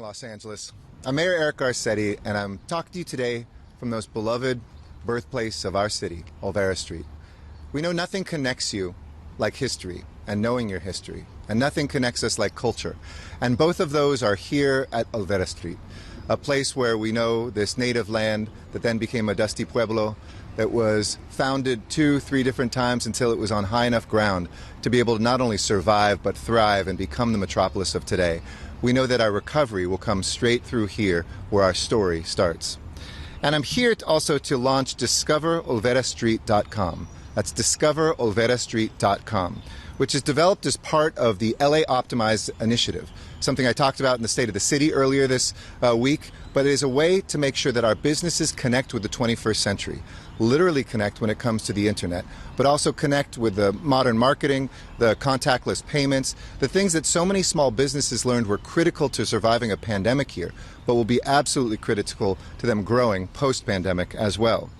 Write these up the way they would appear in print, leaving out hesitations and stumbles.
Los Angeles. I'm Mayor Eric Garcetti, and I'm talking to you today from the most beloved birthplace of our city, Olvera Street. We know nothing connects you like history and knowing your history, and nothing connects us like culture. And both of those are here at Olvera Street, a place where we know this native land that then became a dusty pueblo that was founded 2-3 different times until it was on high enough ground to be able to not only survive but thrive and become the metropolis of today. We know that our recovery will come straight through here where our story starts. And I'm here also to launch DiscoverOlveraStreet.com. That's DiscoverOlveraStreet.com, which is developed as part of the LA Optimized initiative, something I talked about in the State of the City earlier this week, but it is a way to make sure that our businesses connect with the 21st century, literally connect when it comes to the internet, but also connect with the modern marketing, the contactless payments, the things that so many small businesses learned were critical to surviving a pandemic here, but will be absolutely critical to them growing post-pandemic as well.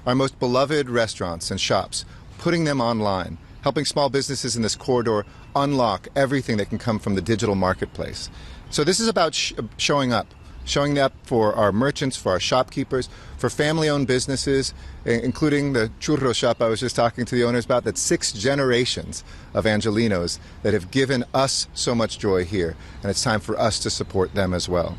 Our most beloved restaurants and shops, putting them online, helping small businesses in this corridor unlock everything that can come from the digital marketplace. So this is about showing up for our merchants, for our shopkeepers, for family-owned businesses, including the churro shop I was just talking to the owners about. That's 6 generations of Angelinos that have given us so much joy here, and it's time for us to support them as well.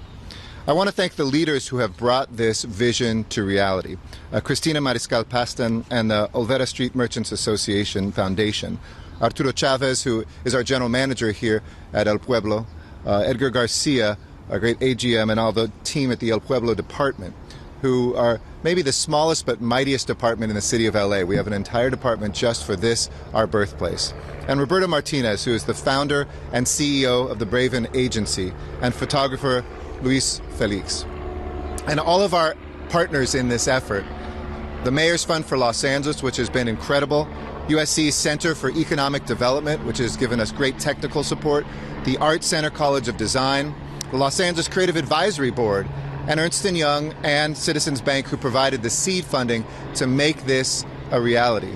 I want to thank the leaders who have brought this vision to reality. Cristina Mariscal Pastan and the Olvera Street Merchants Association Foundation. Arturo Chavez, who is our general manager here at El Pueblo. Edgar Garcia, our great AGM, and all the team at the El Pueblo department, who are maybe the smallest but mightiest department in the city of LA. We have an entire department just for this, our birthplace. And Roberto Martinez, who is the founder and CEO of the Braven Agency, and photographer Luis Felix. And all of our partners in this effort, the Mayor's Fund for Los Angeles, which has been incredible, USC's Center for Economic Development, which has given us great technical support, the Art Center College of Design, the Los Angeles Creative Advisory Board, and Ernst & Young and Citizens Bank, who provided the seed funding to make this a reality.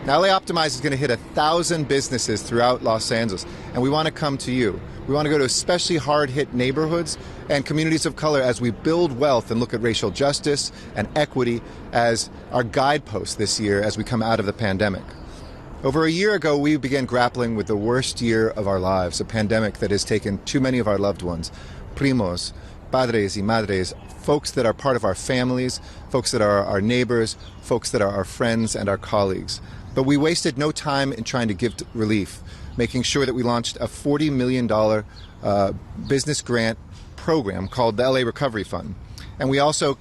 Now, LA Optimized is going to hit 1,000 businesses throughout Los Angeles, and we want to come to you. We want to go to especially hard-hit neighborhoods and communities of color as we build wealth and look at racial justice and equity as our guideposts this year as we come out of the pandemic. Over a year ago, we began grappling with the worst year of our lives, a pandemic that has taken too many of our loved ones, primos, padres y madres, folks that are part of our families, folks that are our neighbors, folks that are our friends and our colleagues. But we wasted no time in trying to give relief, making sure that we launched a $40 million business grant program called the LA Recovery Fund. And we also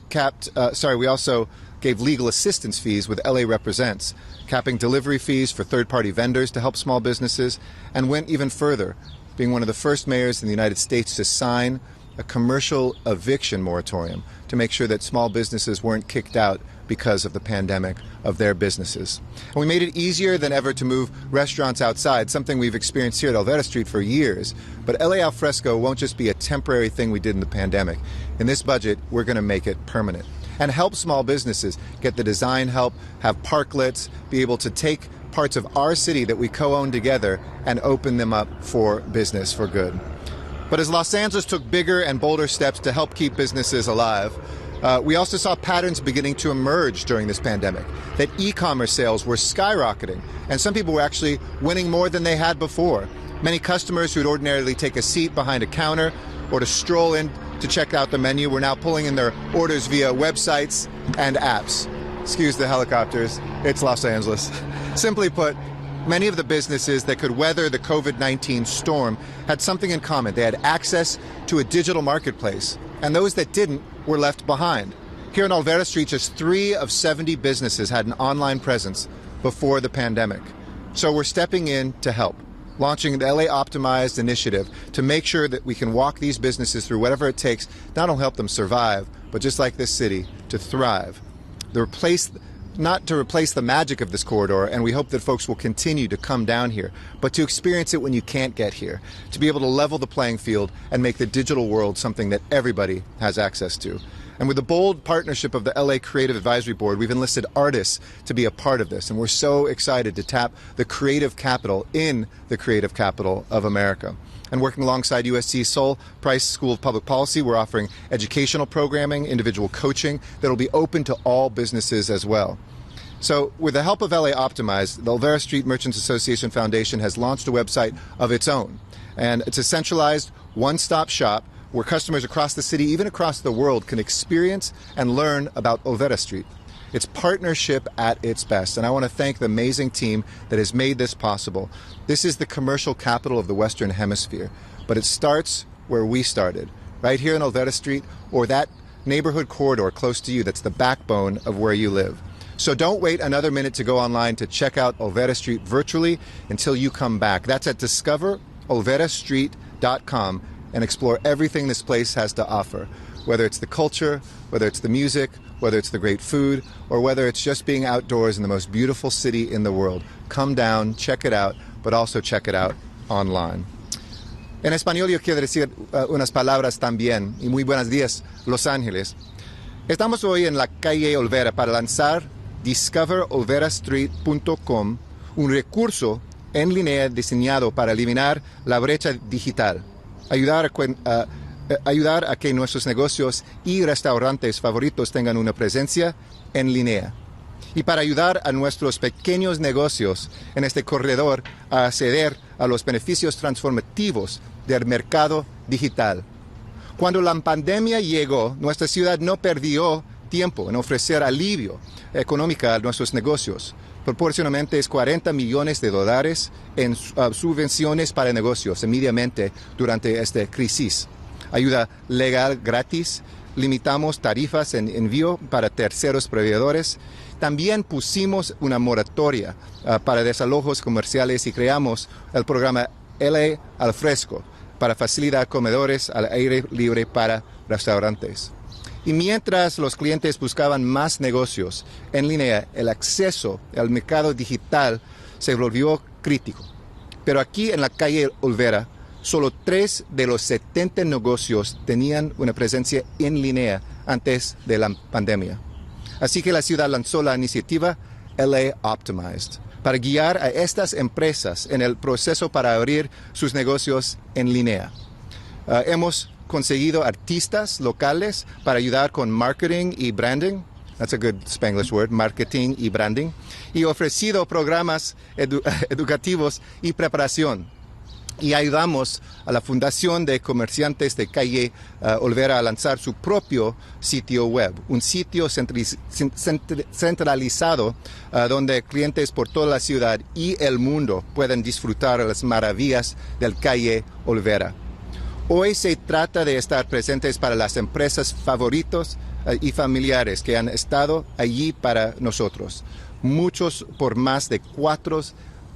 gave legal assistance fees with LA Represents, capping delivery fees for third-party vendors to help small businesses, and went even further, being one of the first mayors in the United States to sign a commercial eviction moratorium to make sure that small businesses weren't kicked out because of the pandemic of their businesses. And we made it easier than ever to move restaurants outside, something we've experienced here at Olvera Street for years. But LA Al Fresco won't just be a temporary thing we did in the pandemic. In this budget, we're going to make it permanent and help small businesses get the design help, have parklets, be able to take parts of our city that we co-own together and open them up for business for good. But as Los Angeles took bigger and bolder steps to help keep businesses alive, we also saw patterns beginning to emerge during this pandemic, that e-commerce sales were skyrocketing, and some people were actually winning more than they had before. Many customers who'd ordinarily take a seat behind a counter or to stroll in to check out the menu were now pulling in their orders via websites and apps. Excuse the helicopters, it's Los Angeles. Simply put, many of the businesses that could weather the COVID-19 storm had something in common. They had access to a digital marketplace, and those that didn't were left behind. Here in Olvera Street, just 3 of 70 businesses had an online presence before the pandemic. So we're stepping in to help, launching the LA Optimized initiative to make sure that we can walk these businesses through whatever it takes, not only help them survive, but just like this city, to thrive. Not to replace the magic of this corridor, and we hope that folks will continue to come down here, but to experience it when you can't get here, to be able to level the playing field and make the digital world something that everybody has access to. And with the bold partnership of the LA Creative Advisory Board, we've enlisted artists to be a part of this, and we're so excited to tap the creative capital in the creative capital of America. And working alongside USC Sol Price School of Public Policy, we're offering educational programming, individual coaching that will be open to all businesses as well. So with the help of LA Optimized, the Olvera Street Merchants Association Foundation has launched a website of its own. And it's a centralized one-stop shop where customers across the city, even across the world, can experience and learn about Olvera Street. It's partnership at its best, and I want to thank the amazing team that has made this possible. This is the commercial capital of the Western Hemisphere, but it starts where we started, right here in Olvera Street, or that neighborhood corridor close to you that's the backbone of where you live. So don't wait another minute to go online to check out Olvera Street virtually until you come back. That's at discoverolverastreet.com and explore everything this place has to offer, whether it's the culture, whether it's the music, whether it's the great food, or whether it's just being outdoors in the most beautiful city in the world. Come down, check it out, but also check it out online. En español yo quiero decir unas palabras también, y muy buenos días, Los Ángeles. Estamos hoy en la calle Olvera para lanzar discoverolverastreet.com, un recurso en línea diseñado para eliminar la brecha digital, ayudar a que nuestros negocios y restaurantes favoritos tengan una presencia en línea. Y para ayudar a nuestros pequeños negocios en este corredor a acceder a los beneficios transformativos del mercado digital. Cuando la pandemia llegó, nuestra ciudad no perdió tiempo en ofrecer alivio económico a nuestros negocios. Proporcionalmente es $40 millones en subvenciones para negocios inmediatamente durante esta crisis. Ayuda legal gratis, limitamos tarifas en envío para terceros proveedores. También pusimos una moratoria para desalojos comerciales y creamos el programa LA al Fresco para facilitar comedores al aire libre para restaurantes. Y mientras los clientes buscaban más negocios en línea, el acceso al mercado digital se volvió crítico. Pero aquí en la calle Olvera, solo 3 de los 70 negocios tenían una presencia en línea antes de la pandemia. Así que la ciudad lanzó la iniciativa LA Optimized para guiar a estas empresas en el proceso para abrir sus negocios en línea. Hemos conseguido artistas locales para ayudar con marketing y branding. That's a good Spanglish word, marketing y branding. Y ofrecido programas educativos y preparación. Y ayudamos a la Fundación de Comerciantes de Calle Olvera a lanzar su propio sitio web, un sitio centralizado donde clientes por toda la ciudad y el mundo pueden disfrutar las maravillas del Calle Olvera. Hoy se trata de estar presentes para las empresas favoritos y familiares que han estado allí para nosotros, muchos por más de 4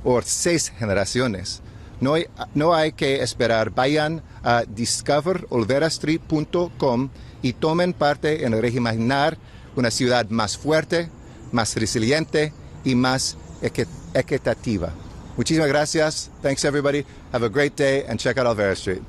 o 6 generaciones. No hay que esperar. Vayan a discoverolverastreet.com y tomen parte en reimaginar una ciudad más fuerte, más resiliente y más equitativa. Muchísimas gracias. Thanks everybody. Have a great day and check out Olvera Street.